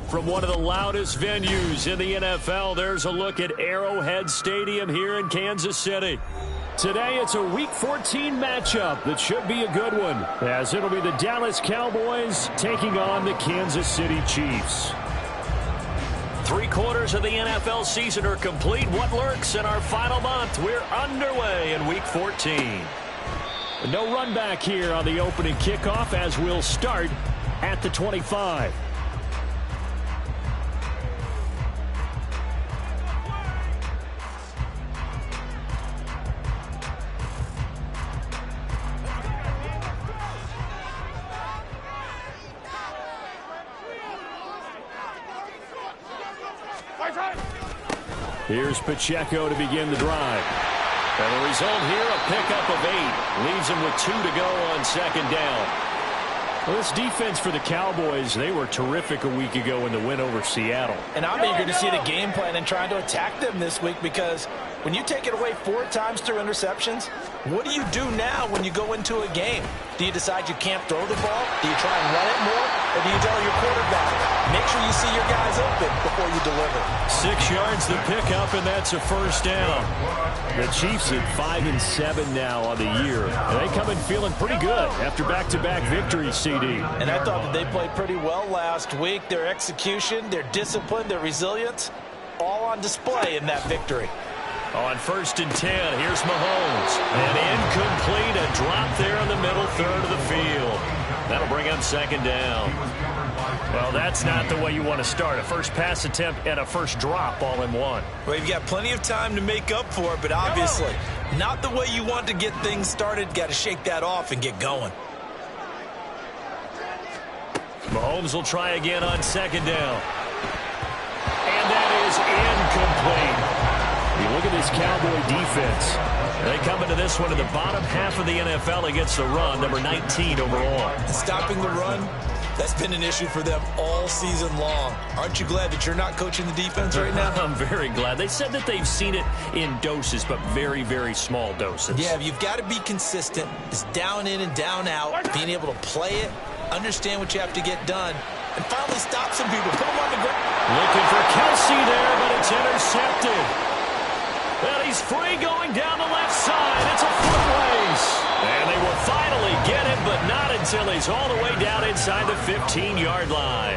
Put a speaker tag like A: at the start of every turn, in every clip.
A: From one of the loudest venues in the NFL, there's a look at Arrowhead Stadium here in Kansas City. Today, it's a Week 14 matchup that should be a good one, as it'll be the Dallas Cowboys taking on the Kansas City Chiefs. 3/4 of the NFL season are complete. What lurks in our final month? We're underway in Week 14. No run back here on the opening kickoff, as we'll start at the 25. Here's Pacheco to begin the drive. And the result here, a pickup of 8. Leaves him with 2 to go on second down. Well, this defense for the Cowboys, they were terrific a week ago in the win over Seattle.
B: And I'm eager to see the game plan and trying to attack them this week, because when you take it away 4 times through interceptions, what do you do now when you go into a game? Do you decide you can't throw the ball? Do you try and run it more? Or do you tell your quarterback, make sure you see your guys open before you deliver?
A: 6 yards the pickup, and that's a first down. The Chiefs at 5-7 now on the year. And they come in feeling pretty good after back-to-back victories, CD.
B: And I thought that they played pretty well last week. Their execution, their discipline, their resilience, all on display in that victory.
A: On 1st and 10, here's Mahomes. And incomplete, a drop there in the middle third of the field. That'll bring up second down. Well, that's not the way you want to start. A first pass attempt and a first drop all in one.
B: Well, you've got plenty of time to make up for it, but obviously not the way you want to get things started. Got to shake that off and get going.
A: Mahomes will try again on second down. And that is incomplete. You look at this Cowboy defense. They come into this one in the bottom half of the NFL against the run, number 19 overall.
B: Stopping the run, that's been an issue for them all season long. Aren't you glad that you're not coaching the defense right now?
A: I'm very glad. They said that they've seen it in doses, but very, very small doses.
B: Yeah, you've got to be consistent. It's down in and down out, being able to play it, understand what you have to get done, and finally stop some people. Put them on the ground.
A: Looking for Kelsey there, but it's intercepted. Well, he's free going down the left side. It's a foot race. And they will finally get him, but not until he's all the way down inside the 15-yard line.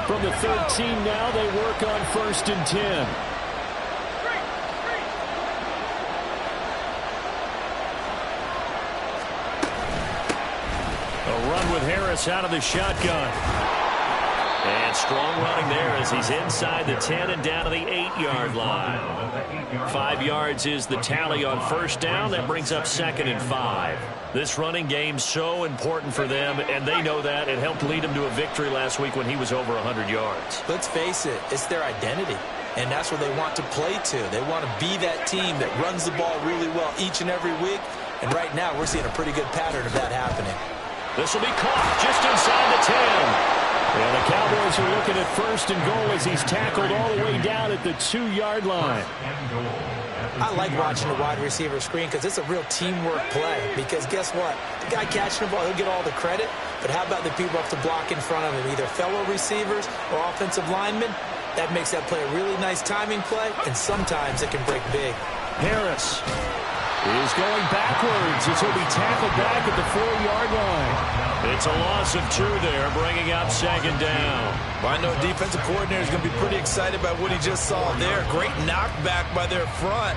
A: From the 13 now, they work on 1st and 10. A run with Harris out of the shotgun. And strong running there as he's inside the 10 and down to the 8-yard line. 5 yards is the tally on 1st down. That brings up 2nd and 5. This running game so important for them, and they know that. It helped lead them to a victory last week when he was over 100 yards.
B: Let's face it, it's their identity, and that's what they want to play to. They want to be that team that runs the ball really well each and every week, and right now we're seeing a pretty good pattern of that happening.
A: This will be caught just inside the 10. And the Cowboys are looking at 1st and goal as he's tackled all the way down at the 2-yard line.
B: I like watching the wide receiver screen because it's a real teamwork play. Because guess what? The guy catching the ball, he'll get all the credit. But how about the people up to block in front of him, either fellow receivers or offensive linemen? That makes that play a really nice timing play, and sometimes it can break big.
A: Harris is going backwards as he'll be tackled back at the 4-yard line. It's a loss of 2 there, bringing up 2nd down.
B: Well, I know defensive coordinator is going to be pretty excited about what he just saw there. Great knockback by their front.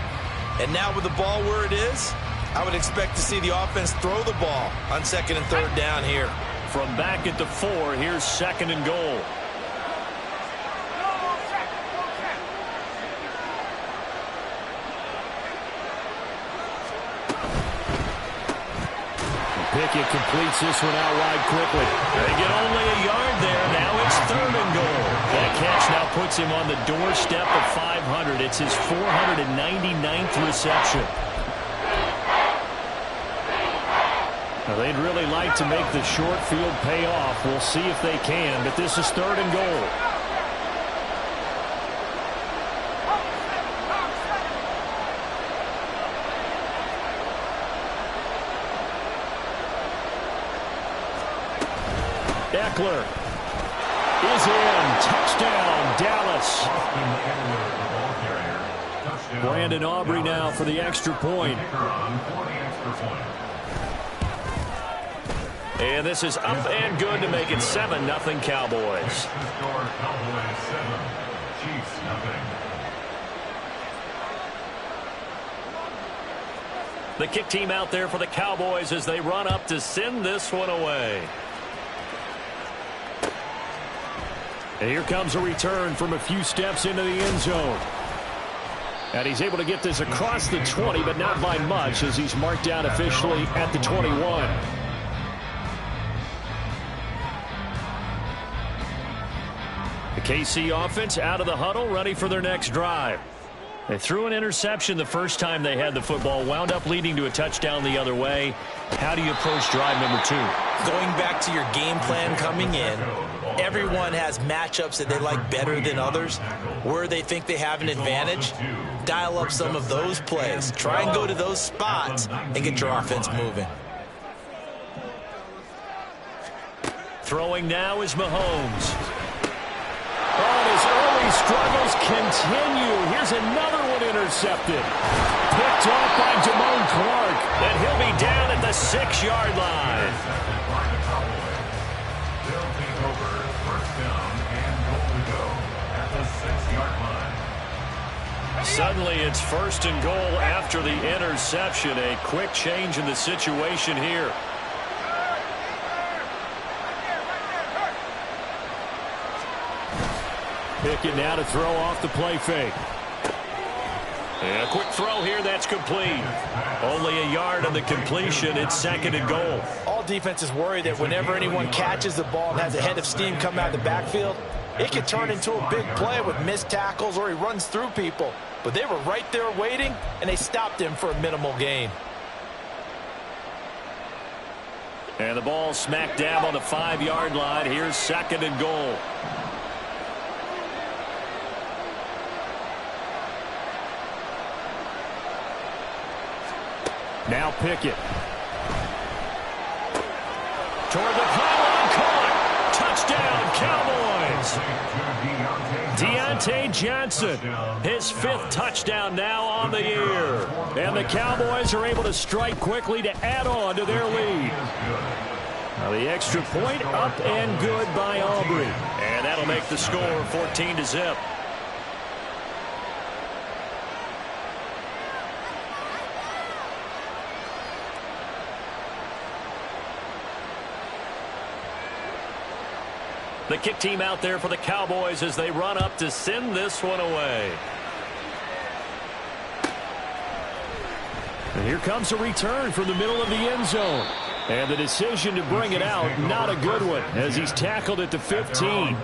B: And now with the ball where it is, I would expect to see the offense throw the ball on 2nd and 3rd down here.
A: From back at the 4, here's 2nd and goal. Pickett completes this one out wide quickly. They get only a yard there. Now it's 3rd and goal. That catch now puts him on the doorstep of 500. It's his 499th reception. Now, they'd really like to make the short field pay off. We'll see if they can, but this is 3rd and goal. Eckler is in. Touchdown, Dallas. Brandon Aubrey now for the extra point. And this is up and good to make it 7-0 Cowboys. The kick team out there for the Cowboys as they run up to send this one away. And here comes a return from a few steps into the end zone. And he's able to get this across the 20, but not by much as he's marked down officially at the 21. The KC offense out of the huddle, ready for their next drive. They threw an interception the first time they had the football, wound up leading to a touchdown the other way. How do you approach drive number 2?
B: Going back to your game plan coming in, everyone has matchups that they like better than others. Where they think they have an advantage, dial up some of those plays. Try and go to those spots and get your offense moving.
A: Throwing now is Mahomes. Oh, his early struggles continue. Here's another one intercepted. Picked off by Damone Clark. And he'll be down at the 6-yard line. Suddenly it's 1st and goal after the interception. A quick change in the situation here. Pickett now to throw off the play fake. And a quick throw here, that's complete. Only a yard on the completion. It's 2nd and goal.
B: All defenses worry that whenever anyone catches the ball and has a head of steam come out of the backfield, it can turn into a big play with missed tackles or he runs through people. But they were right there waiting, and they stopped him for a minimal gain.
A: And the ball smack dab on the 5-yard line. Here's 2nd and goal. Now Pickett. Toward the pylon, caught. Touchdown, Cowboys. Deontay Johnson, his 5th touchdown now on the year. And the Cowboys are able to strike quickly to add on to their lead. Now the extra point up and good by Aubrey. And that'll make the score 14-0. The kick team out there for the Cowboys as they run up to send this one away. And here comes a return from the middle of the end zone. And the decision to bring it out, not a good one, as he's tackled at the 15.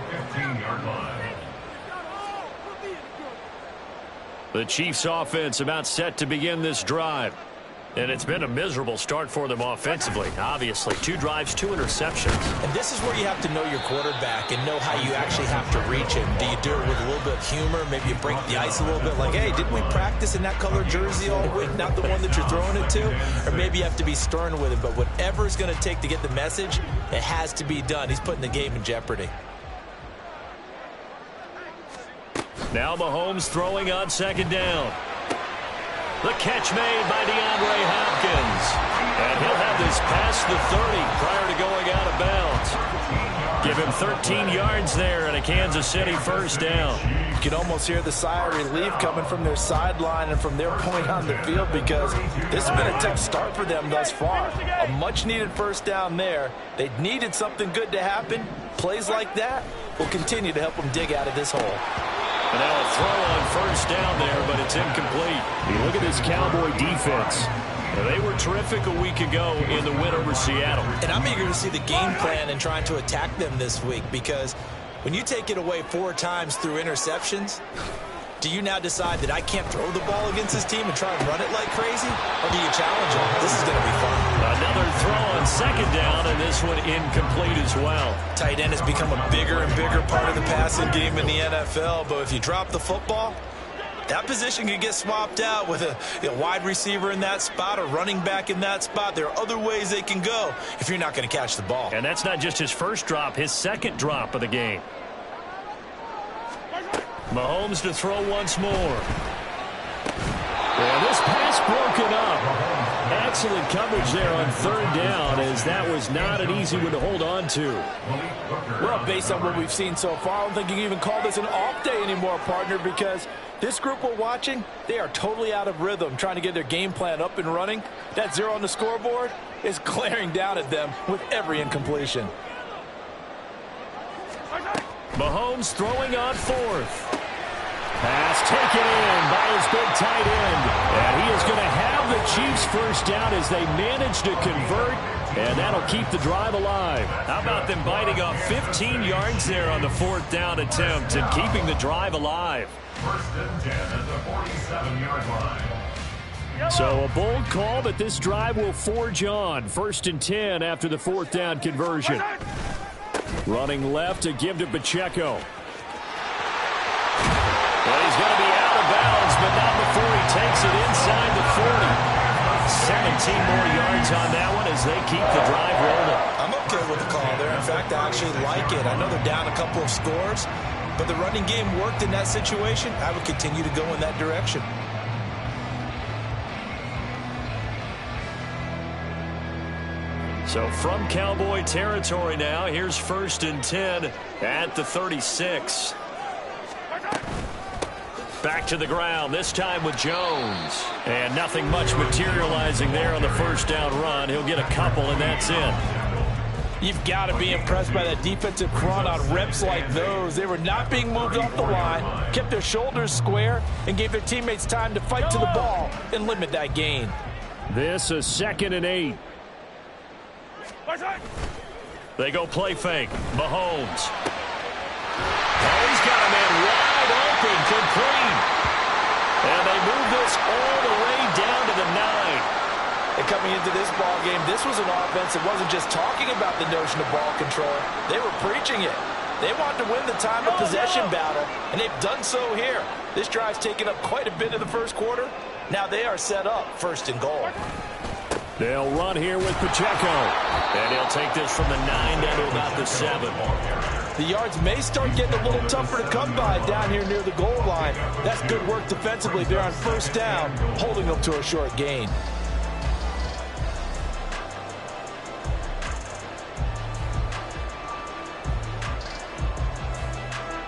A: The Chiefs offense about set to begin this drive. And it's been a miserable start for them offensively. Obviously, 2 drives, 2 interceptions.
B: And this is where you have to know your quarterback and know how you actually have to reach him. Do you do it with a little bit of humor? Maybe you break the ice a little bit like, hey, didn't we practice in that color jersey all week? Not the one that you're throwing it to? Or maybe you have to be stern with him. But whatever it's going to take to get the message, it has to be done. He's putting the game in jeopardy.
A: Now Mahomes throwing on 2nd down. The catch made by DeAndre Hopkins. And he'll have this past the 30 prior to going out of bounds. Give him 13 yards there and a Kansas City 1st down.
B: You can almost hear the sigh of relief coming from their sideline and from their point on the field because this has been a tough start for them thus far. A much-needed 1st down there. They needed something good to happen. Plays like that will continue to help them dig out of this hole.
A: And now a throw on 1st down there, but it's incomplete. You look at this Cowboy defense. They were terrific a week ago in the win over Seattle.
B: And I'm eager to see the game plan and trying to attack them this week because when you take it away 4 times through interceptions, do you now decide that I can't throw the ball against this team and try and run it like crazy? Or do you challenge them? This is going to be fun.
A: Another throw on 2nd down, and this one incomplete as well.
B: Tight end has become a bigger and bigger part of the passing game in the NFL, but if you drop the football, that position can get swapped out with a wide receiver in that spot, a running back in that spot. There are other ways they can go if you're not going to catch the ball.
A: And that's not just his 1st drop, his 2nd drop of the game. Mahomes to throw once more. And this pass broken up. Excellent coverage there on 3rd down, as that was not an easy one to hold on to.
C: Well, based on what we've seen so far, I don't think you can even call this an off day anymore, partner, because this group we're watching, they are totally out of rhythm, trying to get their game plan up and running. That 0 on the scoreboard is glaring down at them with every incompletion.
A: Mahomes throwing on 4th. Pass taken in by his big tight end. And he is going to have the Chiefs 1st down as they manage to convert. And that'll keep the drive alive. How about them biting off 15 yards there on the 4th down attempt and keeping the drive alive?
D: 1st and 10 at the 47-yard line.
A: So a bold call that this drive will forge on. 1st and 10 after the 4th down conversion. Running left to give to Pacheco. Well, he's going to be out of bounds, but not before he takes it inside the 40. 17 more yards on that one as they keep the drive rolling.
B: I'm okay with the call there. In fact, I actually like it. I know they're down a couple of scores, but the running game worked in that situation. I would continue to go in that direction.
A: So from Cowboy territory now, here's 1st and 10 at the 36. Back to the ground, this time with Jones. And nothing much materializing there on the 1st down run. He'll get a couple, and that's it.
C: You've got to be impressed by that defensive front on reps like those. They were not being moved off the line, kept their shoulders square, and gave their teammates time to fight to the ball and limit that gain.
A: This is 2nd and 8. They go play fake. Mahomes. Oh, he's got a man wide open, complete. And they move this all the way down to the 9.
C: And coming into this ball game, this was an offense that wasn't just talking about the notion of ball control. They were preaching it. They wanted to win the time of possession battle, and they've done so here. This drive's taken up quite a bit in the first quarter. Now they are set up 1st and goal.
A: They'll run here with Pacheco. And he'll take this from the 9 down to about the 7.
C: The yards may start getting a little tougher to come by down here near the goal line. That's good work defensively there on 1st down, holding them to a short gain.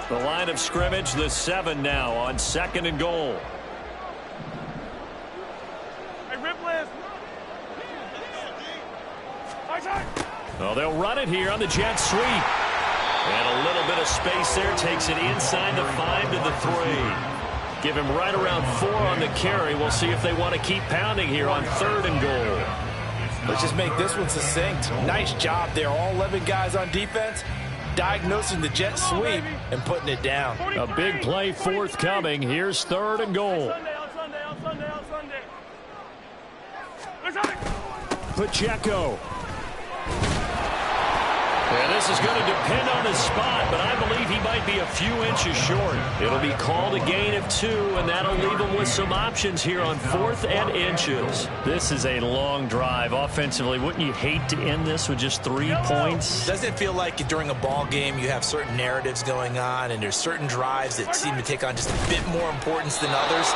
A: The line of scrimmage, the 7 now on 2nd and goal. Well, they'll run it here on the jet sweep. And a little bit of space there. Takes it inside the 5 to the 3. Give him right around 4 on the carry. We'll see if they want to keep pounding here on 3rd and goal.
C: Let's just make this one succinct. Nice job there. All 11 guys on defense diagnosing the jet sweep and putting it down.
A: A big play forthcoming. Here's 3rd and goal. Pacheco. And this is going to depend on his spot, but I believe he might be a few inches short. It'll be called a gain of 2, and that'll leave him with some options here on 4th and inches. This is a long drive offensively. Wouldn't you hate to end this with just 3 points?
B: Doesn't it feel like during a ball game you have certain narratives going on, and there's certain drives that seem to take on just a bit more importance than others?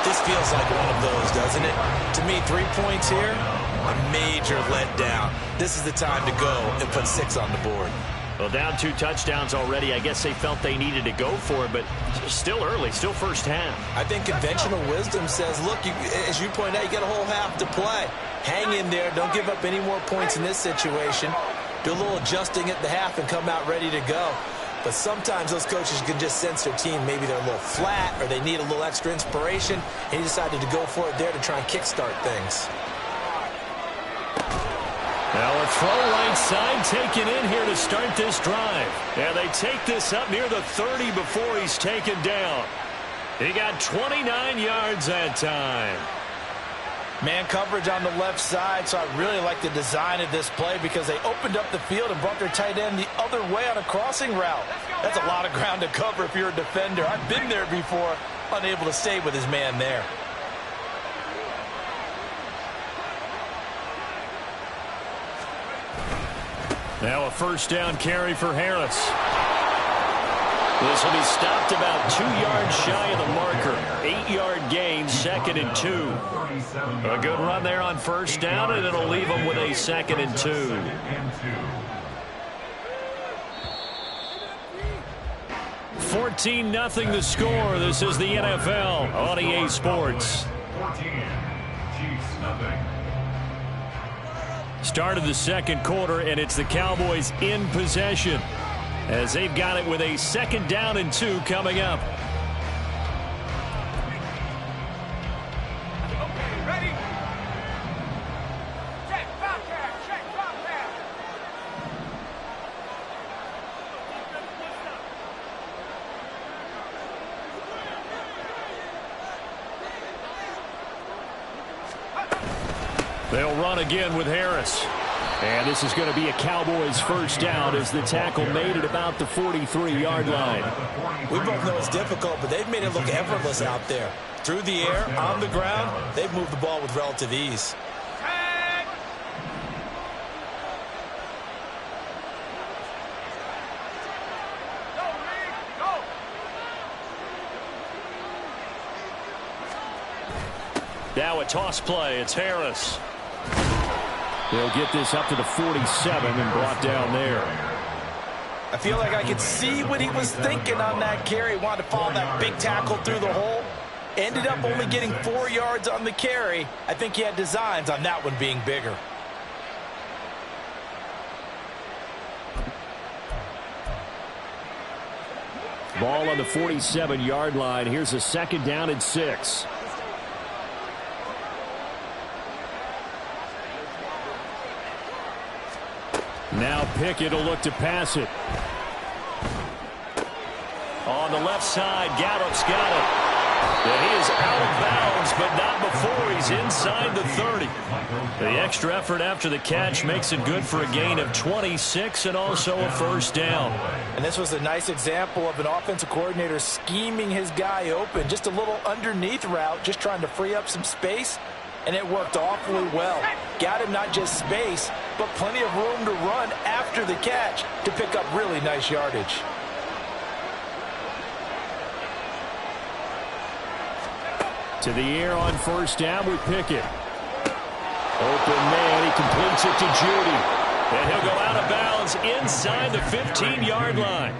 B: This feels like one of those, doesn't it? To me, 3 points here, a major letdown. This is the time to go and put 6 on the board.
A: Well, down 2 touchdowns already. I guess they felt they needed to go for it, but still early, still first half.
B: I think conventional wisdom says, look, as you point out, you got a whole half to play. Hang in there. Don't give up any more points in this situation. Do a little adjusting at the half and come out ready to go. But sometimes those coaches can just sense their team. Maybe they're a little flat or they need a little extra inspiration, and he decided to go for it there to try and kickstart things.
A: Now a throw right side taken in here to start this drive. And they take this up near the 30 before he's taken down. He got 29 yards that time.
C: Man coverage on the left side, so I really like the design of this play because they opened up the field and brought their tight end the other way on a crossing route. That's a lot of ground to cover if you're a defender. I've been there before, unable to stay with his man there.
A: Now a first down carry for Harris. This will be stopped about 2 yards shy of the marker. 8-yard gain, 2nd and 2. A good run there on first down, and it'll leave them with a 2nd and 2. 14-0 the score. This is the NFL on EA Sports.
D: 14, Chiefs, nothing.
A: Start of the second quarter, and it's the Cowboys in possession as they've got it with a 2nd down and 2 coming up. They'll run again with Harris. And this is going to be a Cowboys first down as the tackle made it about the 43-yard line.
B: We both know it's difficult, but they've made it look effortless out there. Through the air, on the ground, they've moved the ball with relative ease.
A: Now a toss play. It's Harris. They'll get this up to the 47 and brought down there.
C: I feel like I could see what he was thinking on that carry. Wanted to follow that big tackle through the hole. Ended up only getting 4 yards on the carry. I think he had designs on that one being bigger.
A: Ball on the 47-yard line. Here's a 2nd down and 6. Now Pickett will look to pass it. On the left side, Gallup's got it. And he is out of bounds, but not before he's inside the 30. The extra effort after the catch makes it good for a gain of 26 and also a 1st down.
B: And this was a nice example of an offensive coordinator scheming his guy open. Just a little underneath route, just trying to free up some space, and it worked awfully well. Got him not just space, but plenty of room to run after the catch to pick up really nice yardage.
A: To the air on 1st down with Pickett. Open man, he completes it to Judy. And he'll go out of bounds inside the 15-yard line.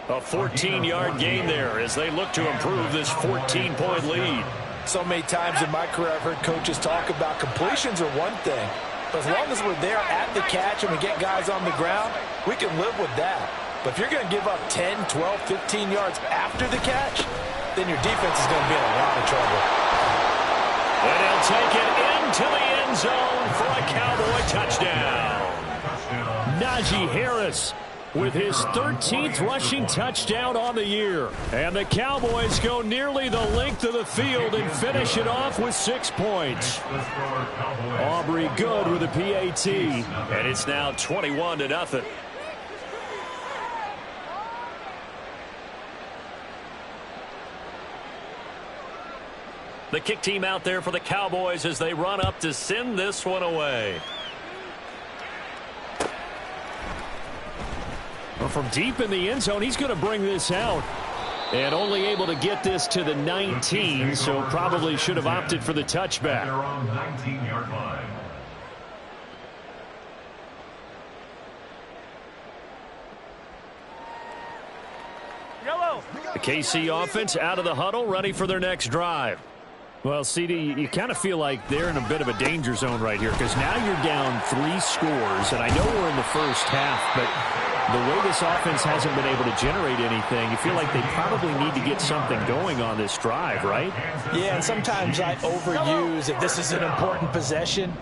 A: A 14-yard gain there as they look to improve this 14-point lead.
B: So many times in my career I've heard coaches talk about completions are one thing. But as long as we're there at the catch and we get guys on the ground, we can live with that. But if you're going to give up 10, 12, 15 yards after the catch, then your defense is going to be in a lot of trouble.
A: And he'll take it into the end zone for a Cowboy touchdown. Najee Harris with his 13th rushing touchdown on the year. And the Cowboys go nearly the length of the field and finish it off with 6 points. Aubrey Good with a PAT. And it's now 21-0. The kick team out there for the Cowboys as they run up to send this one away. Well, from deep in the end zone, he's going to bring this out. And only able to get this to the 19, so probably should have opted for the touchback.
D: They're on 19-yard line.
A: The KC offense out of the huddle, ready for their next drive. Well, CD, you kind of feel like they're in a bit of a danger zone right here because now you're down 3 scores, and I know we're in the first half, but the way this offense hasn't been able to generate anything, you feel like they probably need to get something going on this drive, right?
B: Yeah, and sometimes I overuse if this is an important possession,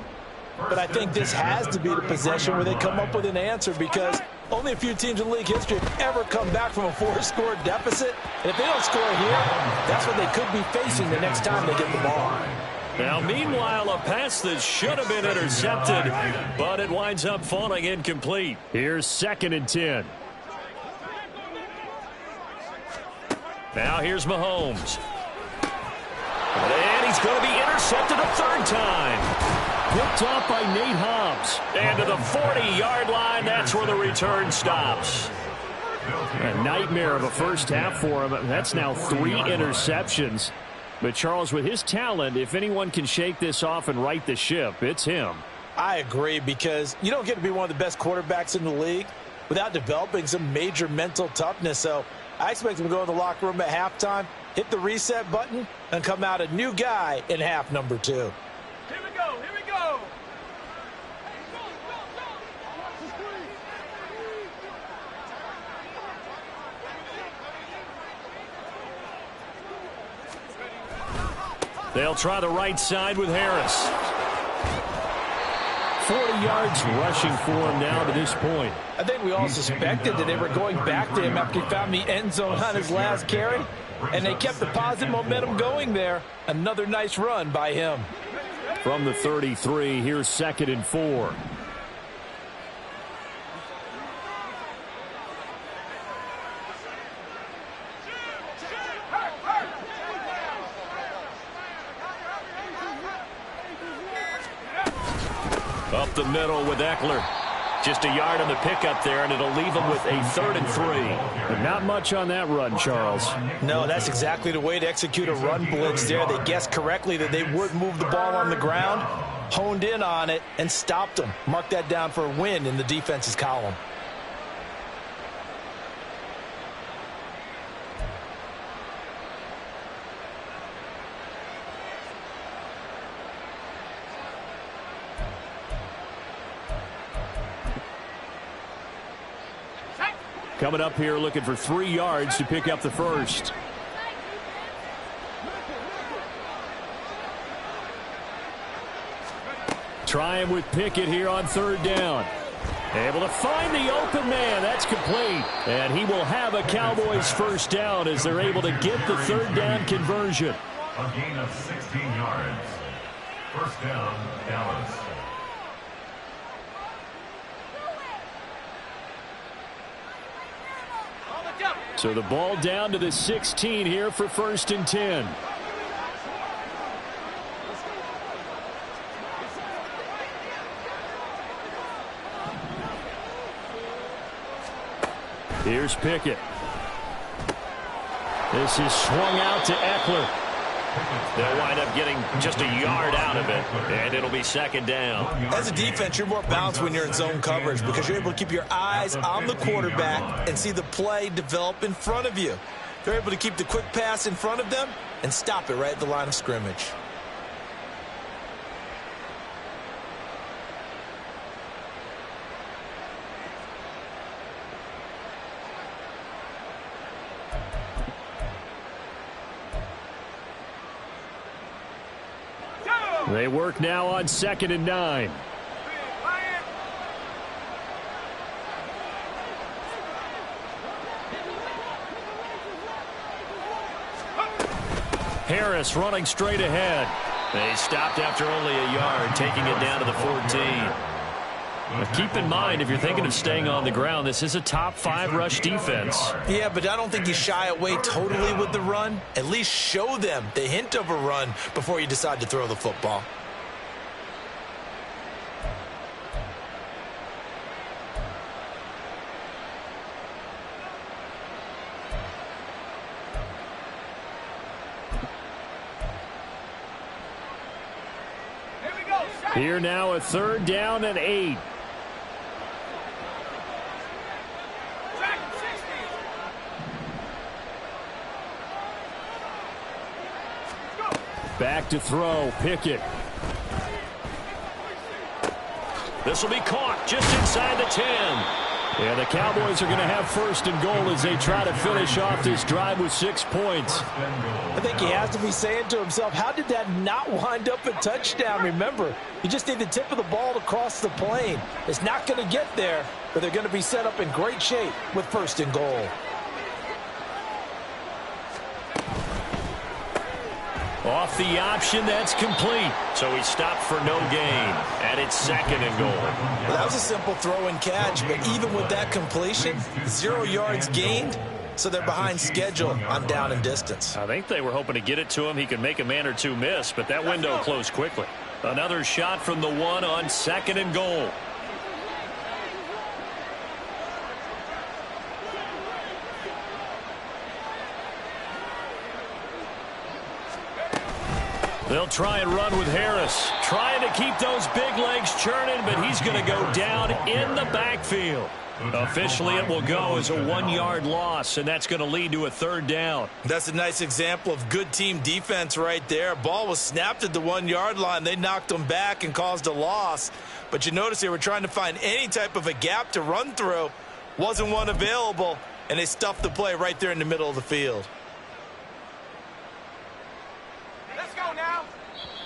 B: but I think this has to be the possession where they come up with an answer because only a few teams in league history have ever come back from a 4-score deficit. And if they don't score here, that's what they could be facing the next time they get the ball.
A: Now, meanwhile, a pass that should have been intercepted, but it winds up falling incomplete. Here's 2nd and 10. Now here's Mahomes. And he's going to be intercepted a 3rd time. Picked off by Nate Hobbs. And to the 40-yard line, that's where the return stops. A nightmare of a first half for him. That's now 3 interceptions. But Charles, with his talent, if anyone can shake this off and right the ship, it's him.
B: I agree because you don't get to be one of the best quarterbacks in the league without developing some major mental toughness. So I expect him to go in the locker room at halftime, hit the reset button, and come out a new guy in half number 2.
E: Here we go. Here we go.
A: They'll try the right side with Harris. 40 yards rushing for him now to this point.
B: I think we all suspected that they were going back to him after he found the end zone on his last carry, and they kept the positive momentum going there. Another nice run by him.
A: From the 33, here's 2nd and 4. Up the middle with Eckler. Just a yard on the pickup there, and it'll leave him with a 3rd and 3. But not much on that run, Charles.
B: No, that's exactly the way to execute a run blitz there. They guessed correctly that they would move the ball on the ground, honed in on it, and stopped them. Mark that down for a win in the defense's column.
A: Coming up here looking for 3 yards to pick up the first. Trying with Pickett here on 3rd down. Able to find the open man. That's complete. And he will have a Cowboys first down as they're able to get the 3rd down conversion.
D: A gain of 16 yards. First down, Dallas.
A: So the ball down to the 16 here for 1st and 10. Here's Pickett. This is swung out to Eckler. They'll wind up getting just a yard out of it, and it'll be 2nd down.
B: As a defense, you're more balanced when you're in zone coverage because you're able to keep your eyes on the quarterback and see the play develop in front of you. They're able to keep the quick pass in front of them and stop it right at the line of scrimmage.
A: They work now on 2nd and 9. Harris running straight ahead. They stopped after only a yard, taking it down to the 14. But keep in mind, if you're thinking of staying on the ground, this is a top 5 rush defense.
B: Yeah, but I don't think you shy away totally with the run. At least show them the hint of a run before you decide to throw the football.
A: Here now a 3rd down and 8. Back to throw, Pickett. This will be caught just inside the 10. And the Cowboys are going to have 1st and goal as they try to finish off this drive with 6 points.
C: I think he has to be saying to himself, how did that not wind up a touchdown? Remember, you just need the tip of the ball to cross the plane. It's not going to get there, but they're going to be set up in great shape with 1st and goal.
A: Off the option, that's complete. So he stopped for no gain, and it's 2nd and goal.
B: Well, that was a simple throw and catch, but even with that completion, 0 yards gained, so they're behind schedule on down and distance.
A: I think they were hoping to get it to him. He could make a man or two miss, but that window closed quickly. Another shot from the 1 on 2nd and goal. They'll try and run with Harris. Trying to keep those big legs churning, but he's going to go down in the backfield. Officially, it will go as a 1-yard loss, and that's going to lead to a 3rd down.
B: That's a nice example of good team defense right there. Ball was snapped at the 1-yard line. They knocked them back and caused a loss. But you notice they were trying to find any type of a gap to run through. Wasn't one available, and they stuffed the play right there in the middle of the field.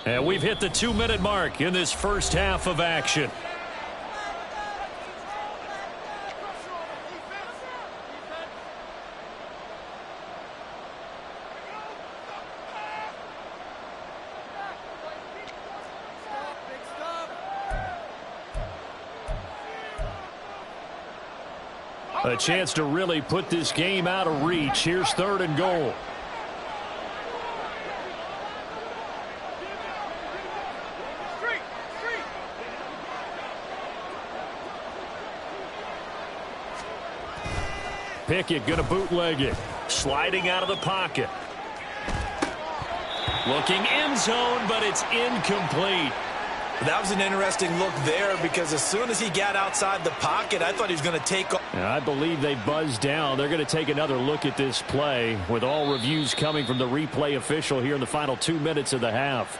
A: And we've hit the 2-minute mark in this first half of action. A chance to really put this game out of reach. Here's 3rd and goal. Pickett going to bootleg it. Sliding out of the pocket. Looking end zone, but it's incomplete.
B: That was an interesting look there because as soon as he got outside the pocket, I thought he was going to take off.
A: I believe they buzzed down. They're going to take another look at this play with all reviews coming from the replay official here in the final 2 minutes of the half.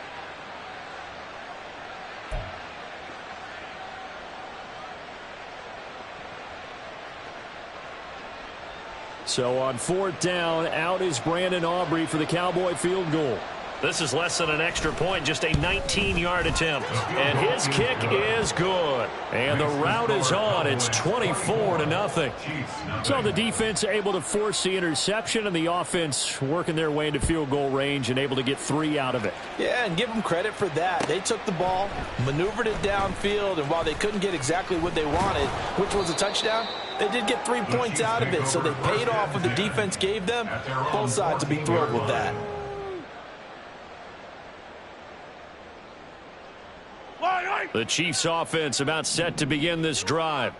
A: So on 4th down, out is Brandon Aubrey for the Cowboy field goal. This is less than an extra point, just a 19-yard attempt. And his kick is good. And the route is on. It's 24-0. So the defense able to force the interception, and the offense working their way into field goal range and able to get 3 out of it.
B: Yeah, and give them credit for that. They took the ball, maneuvered it downfield, and while they couldn't get exactly what they wanted, which was a touchdown, they did get 3 points out of it. So they paid off what the defense gave them. Both sides will be thrilled with that.
A: The Chiefs offense about set to begin this drive.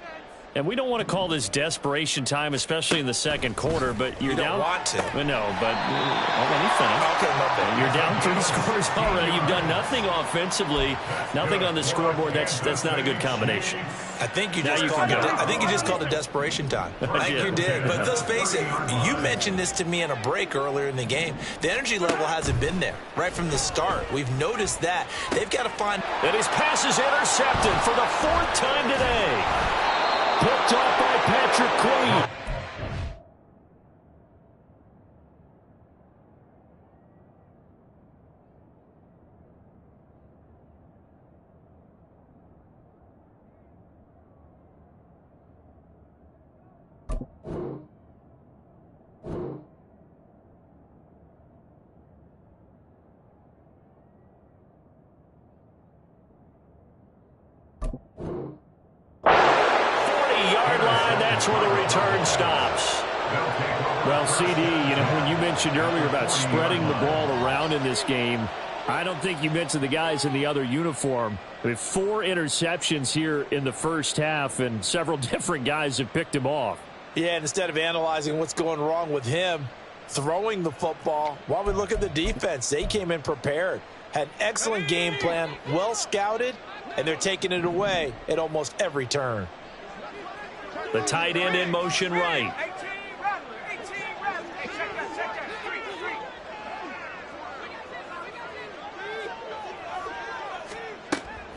A: And we don't want to call this desperation time, especially in the second quarter, but you're down.
B: You don't want to.
A: No, but let me finish.
B: Okay, my bad.
A: You're down 3 scores already. You've done nothing offensively, nothing on the scoreboard. That's not a good combination.
B: I think you just called it desperation time. I think you did. But let's face it, you mentioned this to me in a break earlier in the game. The energy level hasn't been there right from the start. We've noticed that. They've got to find.
A: And his pass is intercepted for the 4th time today. Picked off by Patrick Queen. That's where the return stops. Well, CD, when you mentioned earlier about spreading the ball around in this game, I don't think you mentioned the guys in the other uniform. We have 4 interceptions here in the first half, and several different guys have picked him off.
B: Yeah, and instead of analyzing what's going wrong with him throwing the football, while we look at the defense, they came in prepared, had an excellent game plan, well scouted, and they're taking it away at almost every turn.
A: The tight end in motion right.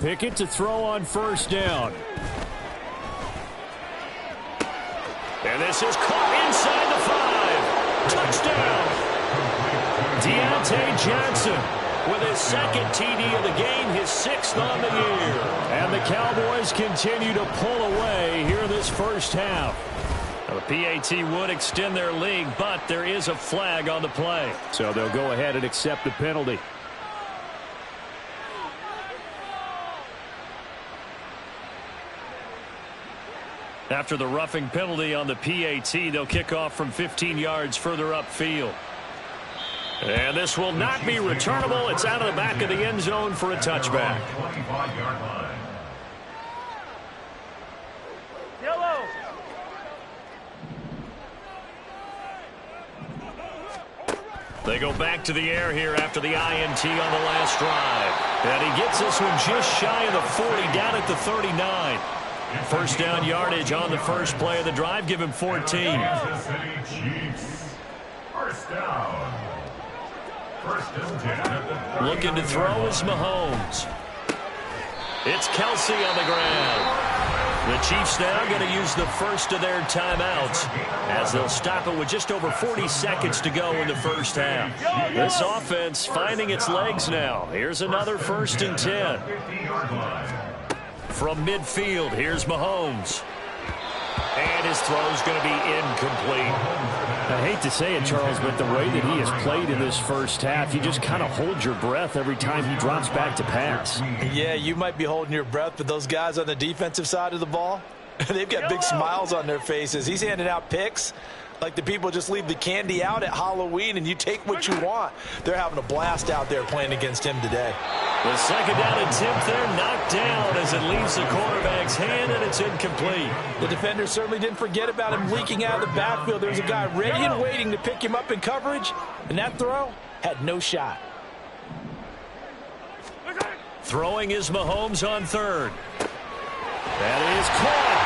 A: Pickett to throw on 1st down. And this is caught inside the 5. Touchdown. Deontay Johnson with his 2nd TD of the game, his 6th on the year. And the Cowboys continue to pull away here in this first half. Now, the PAT would extend their lead, but there is a flag on the play. So they'll go ahead and accept the penalty. After the roughing penalty on the PAT, they'll kick off from 15 yards further upfield. And this will not be returnable. It's out of the back of the end zone for a touchback.
E: Yellow.
A: They go back to the air here after the INT on the last drive. And he gets this one just shy of the 40, down at the 39. 1st down yardage on the first play of the drive. Give him 14.
D: Kansas City Chiefs. 1st down.
A: Looking to throw is Mahomes. It's Kelsey on the ground. The Chiefs now going to use the first of their timeouts as they'll stop it with just over 40 seconds to go in the first half. This offense finding its legs now. Here's another 1st and 10. From midfield, here's Mahomes. And his throw's going to be incomplete. I hate to say it, Charles, but the way that he has played in this first half, you just kind of hold your breath every time he drops back to pass.
B: Yeah, you might be holding your breath, but those guys on the defensive side of the ball, they've got big smiles on their faces. He's handing out picks like the people just leave the candy out at Halloween and you take what you want. They're having a blast out there playing against him today.
A: The 2nd down attempt there knocked down as it leaves the quarterback's hand, and it's incomplete.
B: The defender certainly didn't forget about him leaking out of the backfield. There was a guy ready and waiting to pick him up in coverage, and that throw had no shot.
A: Throwing is Mahomes on 3rd. That is caught.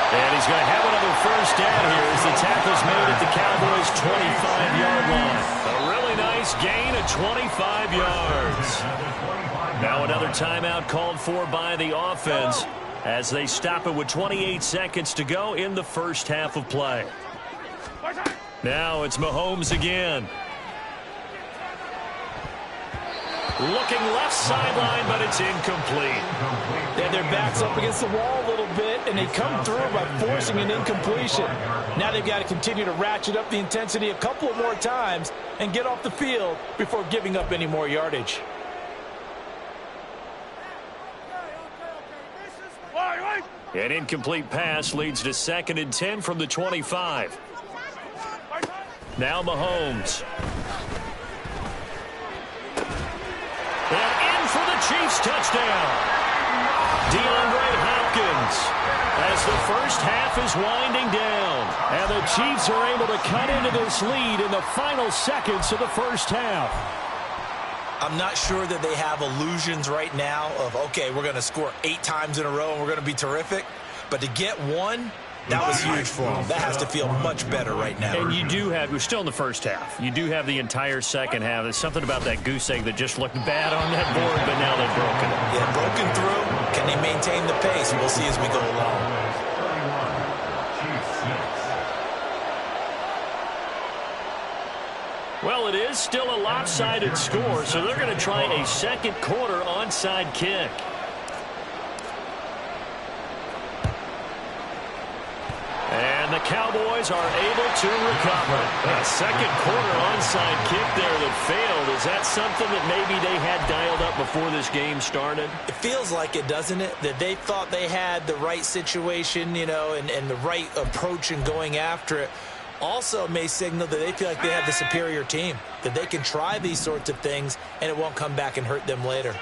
A: And he's going to have another 1st down here as the tackle's made at the Cowboys' 25-yard line. A really nice gain of 25 yards. Now another timeout called for by the offense as they stop it with 28 seconds to go in the first half of play. Now it's Mahomes again. Looking left sideline, but it's incomplete.
C: They had their backs up against the wall a little bit, and they come through by forcing an incompletion. Now they've got to continue to ratchet up the intensity a couple of more times and get off the field before giving up any more yardage.
A: An incomplete pass leads to 2nd and 10 from the 25. Now Mahomes. And in for the Chiefs touchdown. DeAndre Hopkins as the first half is winding down. And the Chiefs are able to cut into this lead in the final seconds of the first half.
B: I'm not sure that they have illusions right now of, okay, we're going to score 8 times in a row and we're going to be terrific. But to get one, that was huge for them. That has to feel much better right now.
A: And you do have, we're still in the first half. You do have the entire second half. There's something about that goose egg that just looked bad on that board, but now they've broken it.
B: Yeah, broken through. Can they maintain the pace? We'll see as we go along.
A: Well, it is still a lopsided score, so they're going to try a second quarter onside kick. And the Cowboys are able to recover. A second quarter onside kick there that failed. Is that something that maybe they had dialed up before this game started?
B: It feels like it, doesn't it? That they thought they had the right situation, you know, and the right approach in going after it. Also may signal that they feel like they have the superior team, that they can try these sorts of things and it won't come back and hurt them later.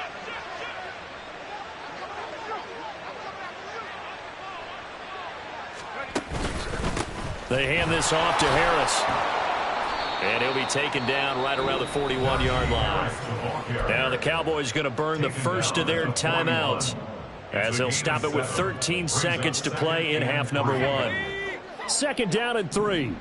A: They hand this off to Harris. And he'll be taken down right around the 41-yard line. Now the Cowboys going to burn the first of their timeouts as they'll stop it with 13 seconds to play in half number 1. 2nd down and 3.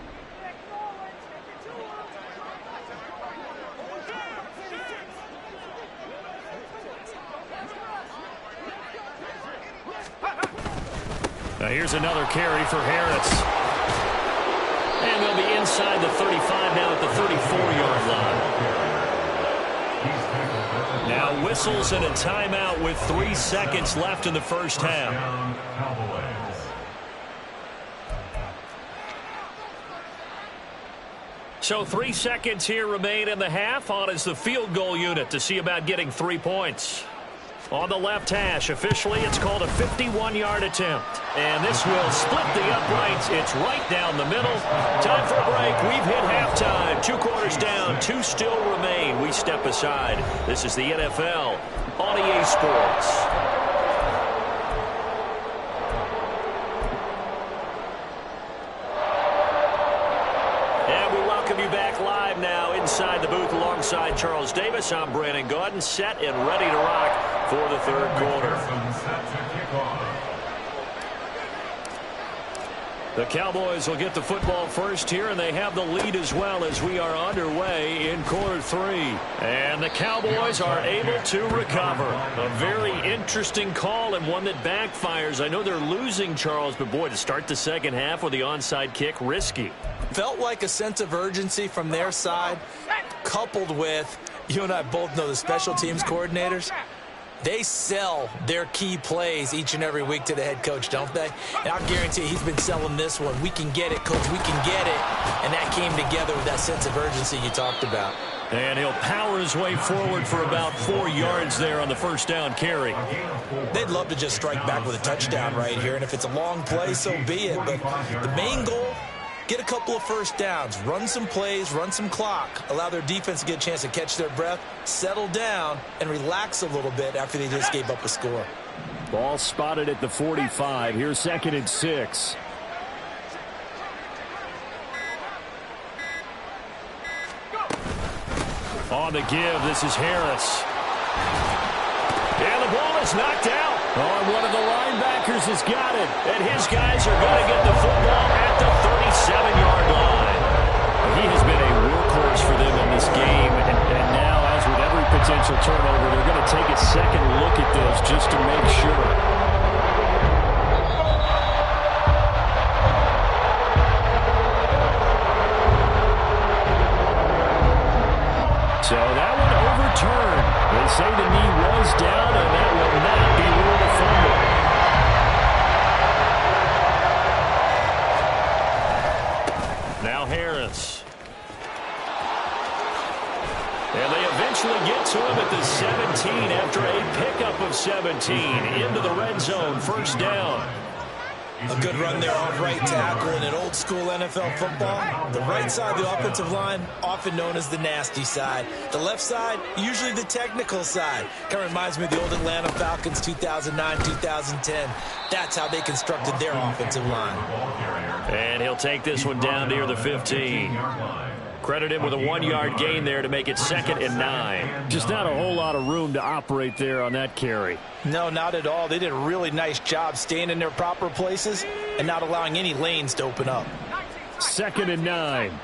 A: Now here's another carry for Harris. And they'll be inside the 35 now at the 34-yard line. Now whistles and a timeout with 3 seconds left in the first half. So 3 seconds here remain in the half. On is the field goal unit to see about getting 3 points. On the left hash, officially, it's called a 51-yard attempt. And this will split the uprights. It's right down the middle. Time for a break. We've hit halftime. 2 quarters down, 2 still remain. We step aside. This is the NFL on EA Sports. Inside the booth alongside Charles Davis, I'm Brandon Gaudin, set and ready to rock for the third quarter. The Cowboys will get the football first here, and they have the lead as well as we are underway in quarter 3. And the Cowboys are able to recover. A very interesting call and one that backfires. I know they're losing, Charles, but boy, to start the second half with the onside kick, risky.
B: Felt like a sense of urgency from their side, coupled with, you and I both know the special teams coordinators, they sell their key plays each and every week to the head coach, don't they? And I'll guarantee he's been selling this one. We can get it, coach, we can get it. And that came together with that sense of urgency you talked about.
A: And he'll power his way forward for about 4 yards there on the first down carry.
B: They'd love to just strike back with a touchdown right here. And if it's a long play, so be it. But the main goal, get a couple of first downs, run some plays, run some clock, allow their defense to get a chance to catch their breath, settle down, and relax a little bit after they just gave up a score.
A: Ball spotted at the 45. Here's 2nd and 6. On the give, this is Harris. And the ball is knocked out. Oh, one of the linebackers has got it. And his guys are going to get the football at the 37-yard line. He has been a workhorse for them in this game. And now, as with every potential turnover, they're going to take a second look at this just to make sure. So that one overturned. They say the knee was down, and that will not be ruled a fumble. Now Harris. And they eventually get to him at the 17 after a pickup of 17 into the red zone. First down.
B: A good run there off right tackle in an old-school NFL football. The right side of the offensive line, often known as the nasty side. The left side, usually the technical side. Kind of reminds me of the old Atlanta Falcons 2009-2010. That's how they constructed their offensive line.
A: And he'll take this one down near the 15. Credit him with a 1-yard gain there to make it 2nd and 9. Just not a whole lot of room to operate there on that carry.
B: No, not at all. They did a really nice job staying in their proper places and not allowing any lanes to open up.
A: 2nd and 9.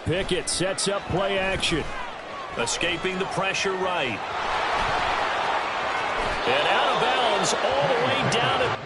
A: Pickett sets up play action. Escaping the pressure right. And out of bounds all the way down to...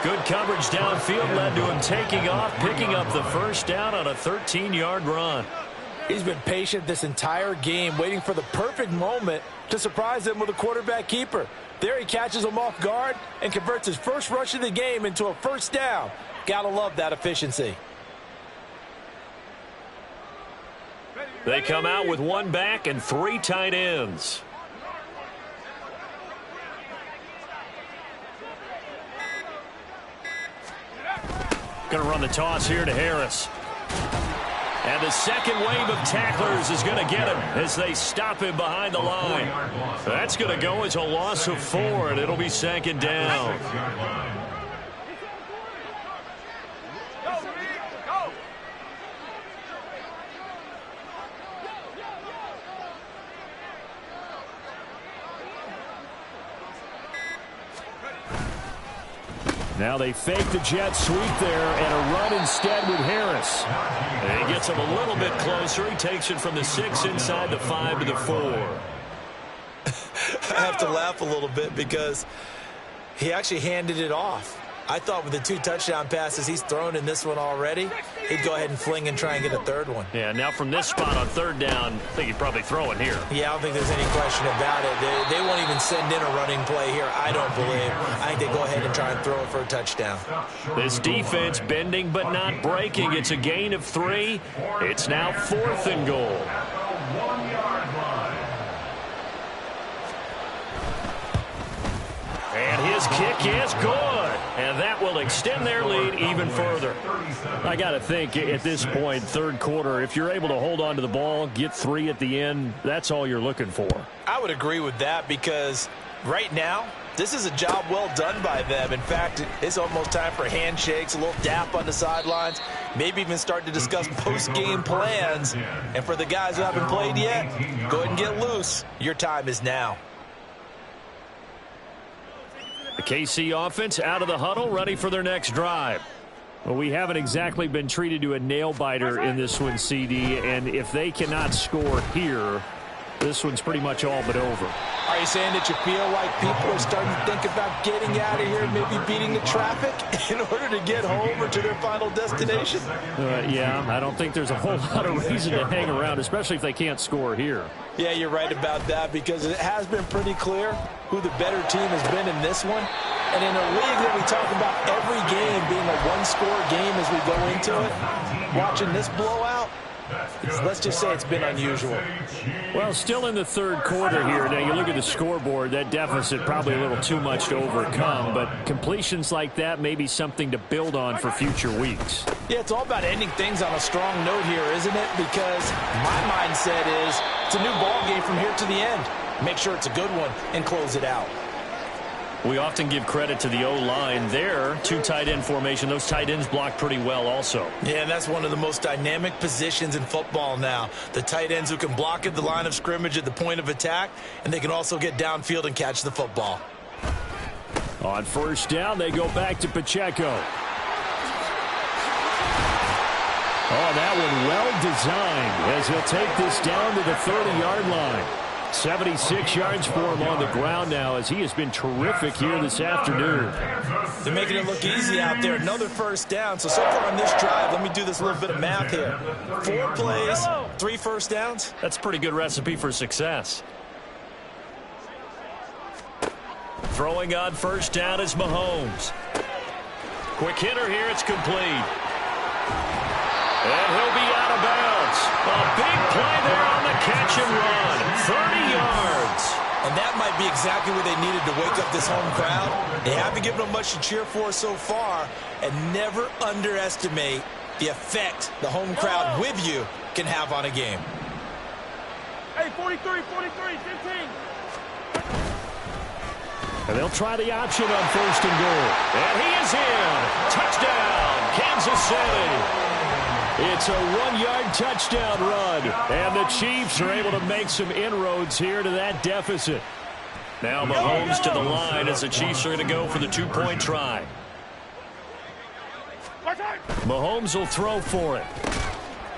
A: Good coverage downfield led to him taking off, picking up the first down on a 13-yard run.
C: He's been patient this entire game, waiting for the perfect moment to surprise him with a quarterback keeper. There he catches him off guard and converts his first rush of the game into a first down. Gotta love that efficiency.
A: They come out with one back and 3 tight ends. Going to run the toss here to Harris. And the second wave of tacklers is going to get him as they stop him behind the line. That's going to go as a loss of 4, and it'll be second down. Now they fake the jet sweep there and a run instead with Harris. And he gets him a little bit closer. He takes it from the 6 inside the 5 to the 4.
B: I have to laugh a little bit because he actually handed it off. I thought with the 2 touchdown passes he's thrown in this one already, he'd go ahead and fling and try and get a third one.
A: Yeah, now from this spot on third down, I think he'd probably throw it here.
B: Yeah, I don't think there's any question about it. They won't even send in a running play here, I don't believe. I think they go ahead and try and throw it for a touchdown.
A: This defense bending but not breaking. It's a gain of 3. It's now 4th and goal. And his kick is good. And that will extend their lead even further. I got to think at this point, third quarter, if you're able to hold on to the ball, get 3 at the end, that's all you're looking for.
B: I would agree with that because right now, this is a job well done by them. In fact, it's almost time for handshakes, a little dap on the sidelines, maybe even start to discuss post-game plans. And for the guys who haven't played yet, go ahead and get loose. Your time is now.
A: The KC offense out of the huddle, ready for their next drive. Well, we haven't exactly been treated to a nail-biter in this one, CD, and if they cannot score here, this one's pretty much all but over.
B: Are you saying that you feel like people are starting to think about getting out of here, maybe beating the traffic in order to get home or to their final destination?
A: Yeah, I don't think there's a whole lot of reason to hang around, especially if they can't score here.
B: Yeah, you're right about that because it has been pretty clear who the better team has been in this one. And in a league that we talk about every game being a one-score game as we go into it, watching this blowout, let's just say it's been unusual.
A: Well, still in the third quarter here. Now, you look at the scoreboard, that deficit probably a little too much to overcome, but completions like that may be something to build on for future weeks.
B: Yeah, it's all about ending things on a strong note here, isn't it? Because my mindset is it's a new ball game from here to the end. Make sure it's a good one and close it out.
A: We often give credit to the O-line there. 2 tight end formation. Those tight ends block pretty well also.
B: Yeah, and that's one of the most dynamic positions in football now. The tight ends who can block at the line of scrimmage at the point of attack, and they can also get downfield and catch the football.
A: On first down, they go back to Pacheco. Oh, that one well designed as he'll take this down to the 30-yard line. 76 yards for him on the ground now as he has been terrific here this afternoon.
B: They're making it look easy out there. Another first down. So far on this drive, let me do this little bit of math here. 4 plays, 3 first downs.
A: That's a pretty good recipe for success. Throwing on first down is Mahomes. Quick hitter here. It's complete. And he'll be out of bounds. A big play there on the catch and run. 30 yards.
B: And that might be exactly what they needed to wake up this home crowd. They haven't given them much to cheer for so far. And never underestimate the effect the home crowd with you can have on a game.
E: Hey, 43, 15.
A: And they'll try the option on first and goal. And he is in. Touchdown, Kansas City. It's a 1-yard touchdown run, and the Chiefs are able to make some inroads here to that deficit. Now Mahomes to the line as the Chiefs are going to go for the 2-point try. Mahomes will throw for it.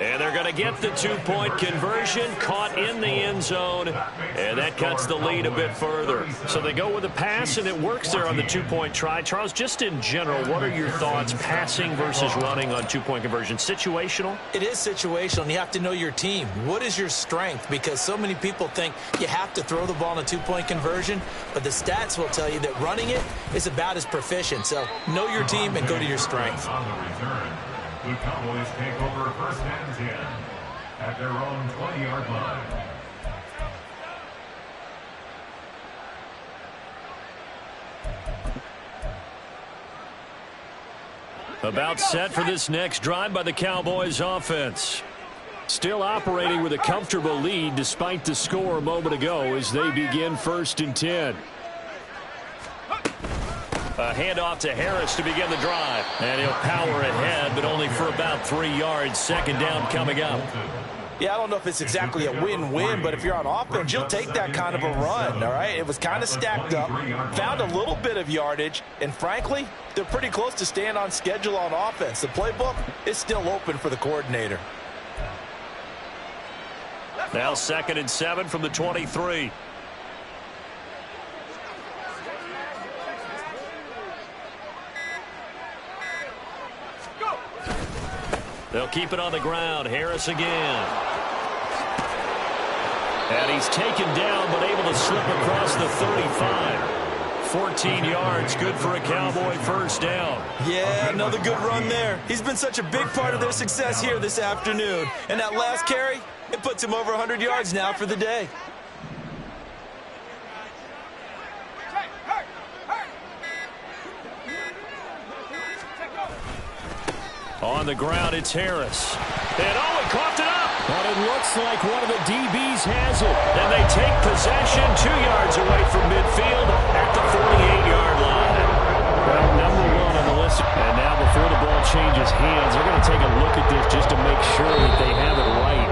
A: And they're going to get the two-point conversion, caught in the end zone, and that cuts the lead a bit further. So they go with a pass, and it works there on the two-point try. Charles, just in general, what are your thoughts passing versus running on two-point conversion? Situational?
B: It is situational, and you have to know your team. What is your strength? Because so many people think you have to throw the ball in a two-point conversion, but the stats will tell you that running it is about as proficient. So know your team and go to your strength.
D: On the return, the Cowboys take over first and 10 at their own 20-yard line.
A: About set for this next drive by the Cowboys offense. Still operating with a comfortable lead despite the score a moment ago as they begin first and 10. A handoff to Harris to begin the drive. And he'll power ahead, but only for about 3 yards. Second down coming up.
B: Yeah, I don't know if it's exactly a win-win, but if you're on offense, you'll take that kind of a run, all right? It was kind of stacked up, found a little bit of yardage, and frankly, they're pretty close to staying on schedule on offense. The playbook is still open for the coordinator.
A: Now 2nd and 7 from the 23. They'll keep it on the ground. Harris again. And he's taken down, but able to slip across the 35. 14 yards, good for a Cowboy first down.
B: Yeah, another good run there. He's been such a big part of their success here this afternoon. And that last carry, it puts him over 100 yards now for the day.
A: On the ground, it's Harris. And he coughed it up. But it looks like one of the DBs has it. And they take possession 2 yards away from midfield at the 48-yard line. Well, number 1 on the list. And now before the ball changes hands, they're going to take a look at this just to make sure that they have it right.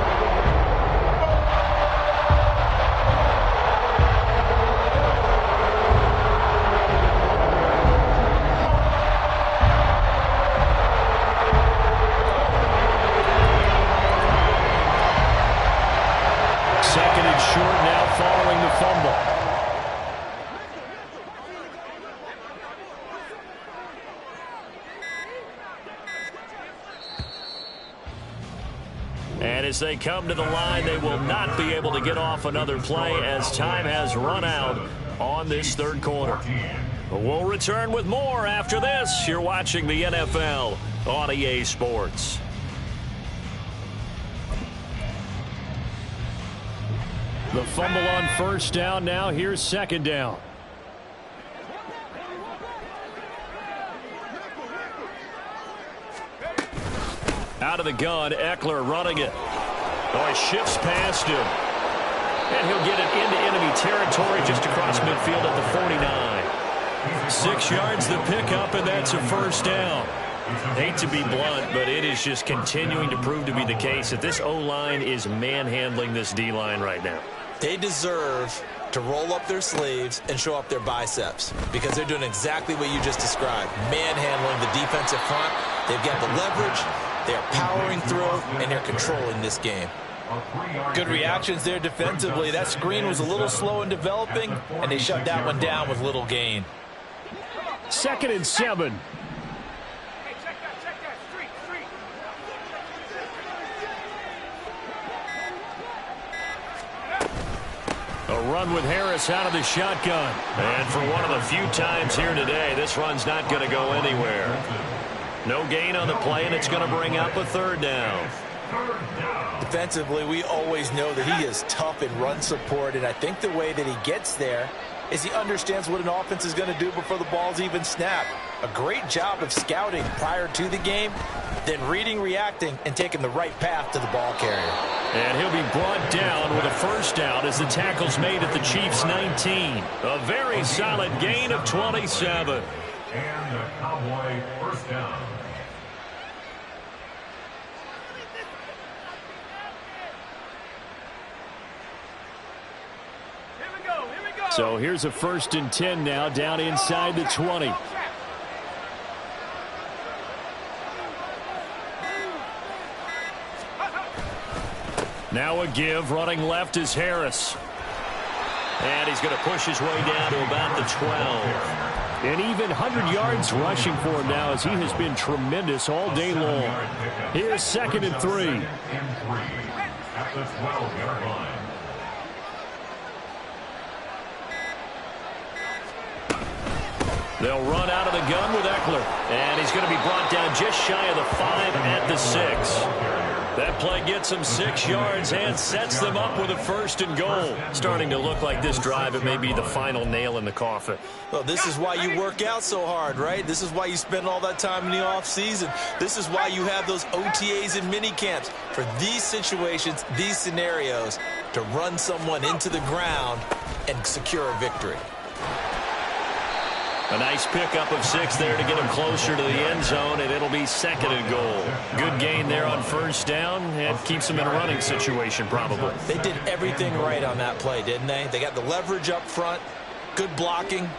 A: Second and short now following the fumble. And as they come to the line, they will not be able to get off another play as time has run out on this third quarter. We'll return with more after this. You're watching the NFL on EA Sports. The fumble on first down. Now here's second down. Out of the gun, Eckler running it. Oh, he shifts past him. And he'll get it into enemy territory just across midfield at the 49. 6 yards the pickup, and that's a first down. Hate to be blunt, but it is just continuing to prove to be the case that this O-line is manhandling this D-line right now.
B: They deserve to roll up their sleeves and show up their biceps because they're doing exactly what you just described, manhandling the defensive front. They've got the leverage, they're powering through, and they're controlling this game.
C: Good reactions there defensively. That screen was a little slow in developing, and they shut that one down with little gain.
A: 2nd and 7. A run with Harris out of the shotgun. And for one of the few times here today, this run's not going to go anywhere. No gain on the play, and it's going to bring up a third down.
B: Defensively, we always know that he is tough in run support, and I think the way that he gets there is he understands what an offense is going to do before the ball's even snapped. A great job of scouting prior to the game, then reading, reacting, and taking the right path to the ball carrier.
A: And he'll be brought down with a first down as the tackle's made at the Chiefs' 19. A very solid gain of 27.
D: And the Cowboy first down.
A: So here's a 1st and 10 now down inside the 20. Now a give. Running left is Harris. And he's going to push his way down to about the 12. And even 100 yards rushing for him now, as he has been tremendous all day long. Here's 2nd and 3.
D: At the 12-yard line.
A: They'll run out of the gun with Eckler. And he's going to be brought down just shy of the 5 at the 6. That play gets them 6 yards and sets them up with a 1st and goal. Starting to look like this drive, it may be the final nail in the coffin.
B: Well, this is why you work out so hard, right? This is why you spend all that time in the offseason. This is why you have those OTAs and mini camps. For these situations, these scenarios, to run someone into the ground and secure a victory.
A: A nice pickup of 6 there to get him closer to the end zone, and it'll be 2nd and goal. Good gain there on 1st down, and keeps him in a running situation probably.
B: They did everything right on that play, didn't they? They got the leverage up front, good blocking,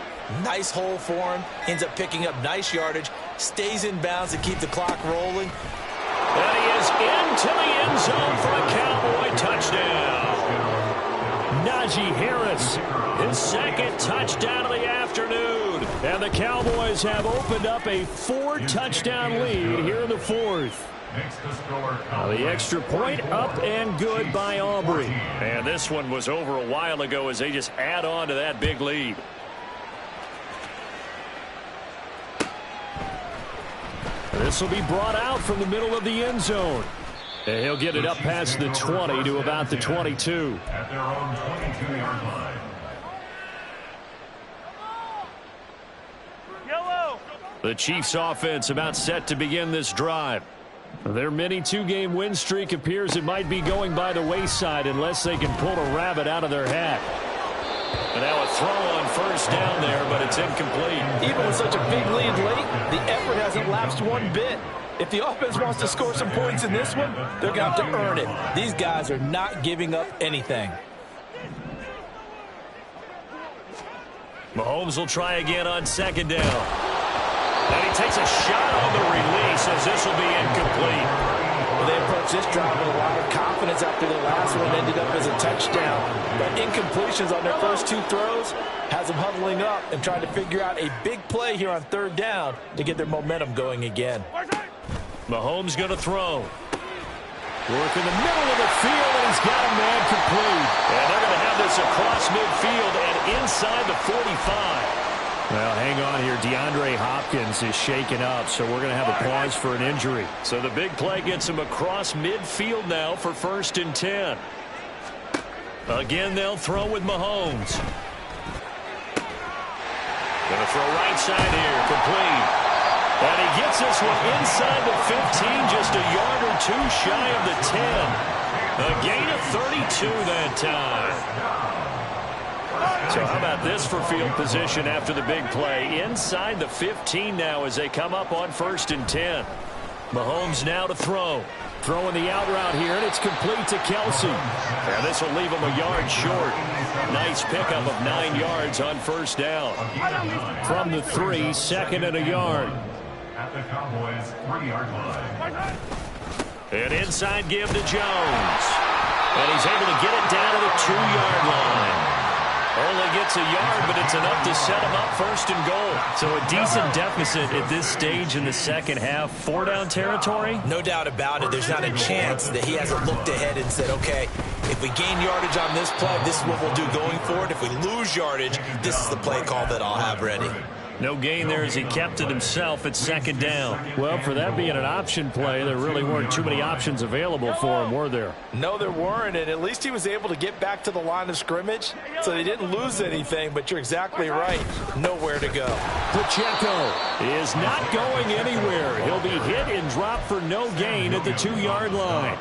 B: nice hole for him, ends up picking up nice yardage, stays in bounds to keep the clock rolling.
A: And he is into the end zone for a Cowboy touchdown. Najee Harris, his 2nd touchdown of the afternoon. And the Cowboys have opened up a 4-touchdown lead here in the 4th. The extra point up and good by Aubrey. And this one was over a while ago as they just add on to that big lead. This will be brought out from the middle of the end zone. And he'll get it up past the 20 to about the 22.
D: At their own 22-yard line.
A: The Chiefs offense about set to begin this drive. Their mini 2-game win streak appears it might be going by the wayside unless they can pull a rabbit out of their hat. And now a throw on 1st down there, but it's incomplete.
C: Even with such a big lead late, the effort hasn't lapsed one bit. If the offense wants to score some points in this one, they're going to have to earn it. These guys are not giving up anything.
A: Mahomes will try again on 2nd down. And he takes a shot on the release as this will be incomplete.
C: Well, they approached this drive with a lot of confidence after the last one ended up as a touchdown. But incompletions on their first 2 throws has them huddling up and trying to figure out a big play here on 3rd down to get their momentum going again.
A: Mahomes going to throw. Work in the middle of the field, and he's got a man complete. And they're going to have this across midfield and inside the 45. Well, hang on here. DeAndre Hopkins is shaken up, so we're going to have a pause for an injury. So the big play gets him across midfield now for 1st and 10. Again, they'll throw with Mahomes. Going to throw right side here, complete. And he gets this one inside the 15, just a yard or 2 shy of the 10. A gain of 32 that time. So how about this for field position after the big play? Inside the 15 now as they come up on 1st and 10. Mahomes now to throw. Throwing the out route here, and it's complete to Kelsey. And this will leave him a yard short. Nice pickup of 9 yards on 1st down. From the 3, 2nd and a yard.
D: At the Cowboys' 3-yard line.
A: An inside give to Jones. And he's able to get it down to the 2-yard line. Only gets a yard, but it's enough to set him up 1st and goal. So a decent deficit at this stage in the 2nd half. 4-down territory?
B: No doubt about it. There's not a chance that he hasn't looked ahead and said, okay, if we gain yardage on this play, this is what we'll do going forward. If we lose yardage, this is the play call that I'll have ready.
A: No gain there as he kept it himself at 2nd down. Well, for that being an option play, there really weren't too many options available for him, were there?
C: No, there weren't, and at least he was able to get back to the line of scrimmage, so they didn't lose anything, but you're exactly right. Nowhere to go.
A: Pacheco is not going anywhere. He'll be hit and dropped for no gain at the 2-yard line.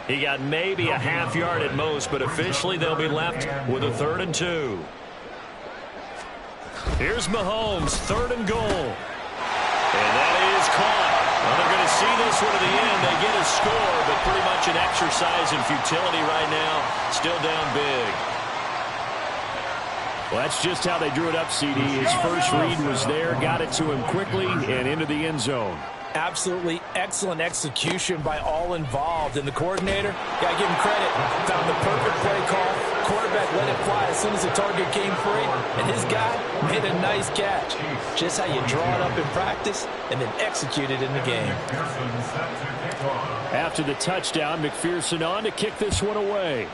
A: He got maybe a half yard at most, but officially they'll be left with a 3rd and 2. Here's Mahomes, 3rd and goal. And that is caught. Well, they're going to see this one to the end. They get a score, but pretty much an exercise in futility right now. Still down big. Well, that's just how they drew it up, CD. His first read was there, got it to him quickly, and into the end zone.
B: Absolutely excellent execution by all involved. And the coordinator, got to give him credit, found the perfect play call. Quarterback let it fly as soon as the target came free. And his guy made a nice catch. Just how you draw it up in practice and then execute it in the game.
A: After the touchdown, McPherson on to kick this one away.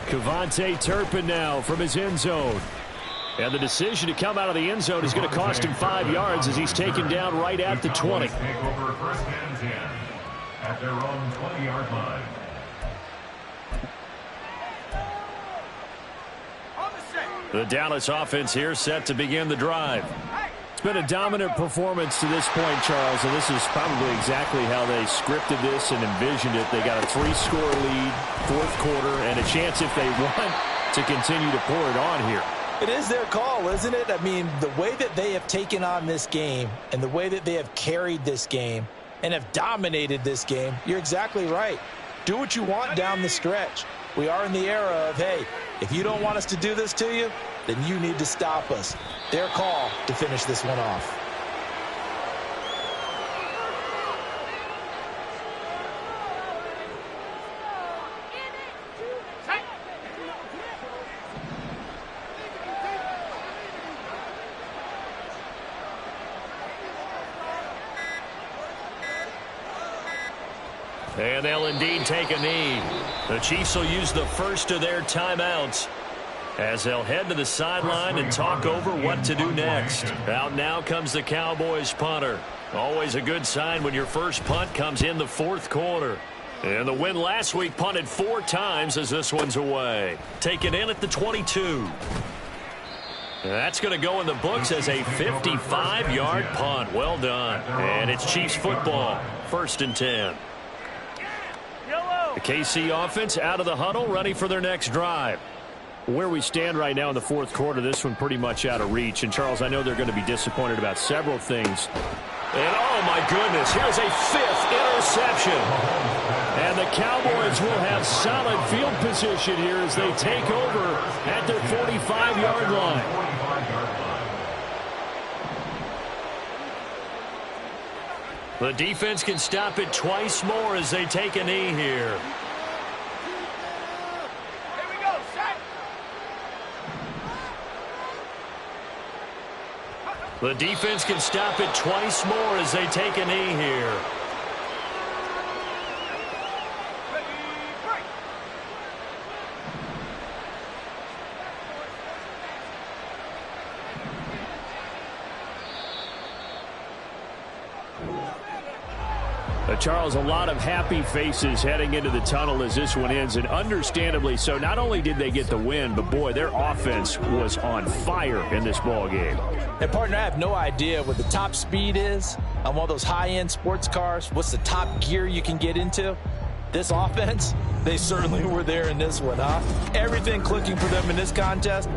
A: Kevontae Turpin now from his end zone. And the decision to come out of the end zone is going to cost him 5 yards as he's taken down right at the 20.
D: Take over first and 10 at their own 20-yard line.
A: The Dallas offense here set to begin the drive. It's been a dominant performance to this point, Charles, and this is probably exactly how they scripted this and envisioned it. They got a 3-score lead, fourth quarter, and a chance if they want to continue to pour it on here.
B: It is their call, isn't it? I mean, the way that they have taken on this game and the way that they have carried this game and have dominated this game, you're exactly right. Do what you want down the stretch. We are in the era of, hey, if you don't want us to do this to you, then you need to stop us. Their call to finish this one off.
A: And they'll indeed take a knee. The Chiefs will use the first of their timeouts as they'll head to the sideline and talk over what to do next. Out now comes the Cowboys punter. Always a good sign when your first punt comes in the fourth quarter. And the win last week punted 4 times as this one's away. Taken in at the 22. That's going to go in the books as a 55-yard punt. Well done. And it's Chiefs football. First and 10. The KC offense out of the huddle, ready for their next drive. Where we stand right now in the fourth quarter, this one pretty much out of reach. And, Charles, I know they're going to be disappointed about several things. And, oh, my goodness, here's a 5th interception. And the Cowboys will have solid field position here as they take over at their 45-yard line. The defense can stop it twice more as they take a knee here.
E: Here we go, set.
A: The defense can stop it twice more as they take a knee here.
E: Ready, break.
A: Charles, a lot of happy faces heading into the tunnel as this one ends, and understandably so. Not only did they get the win, but, boy, their offense was on fire in this ball game.
B: And, partner, I have no idea what the top speed is on one of those high-end sports cars. What's the top gear you can get into? This offense, they certainly were there in this one, huh? Everything clicking for them in this contest.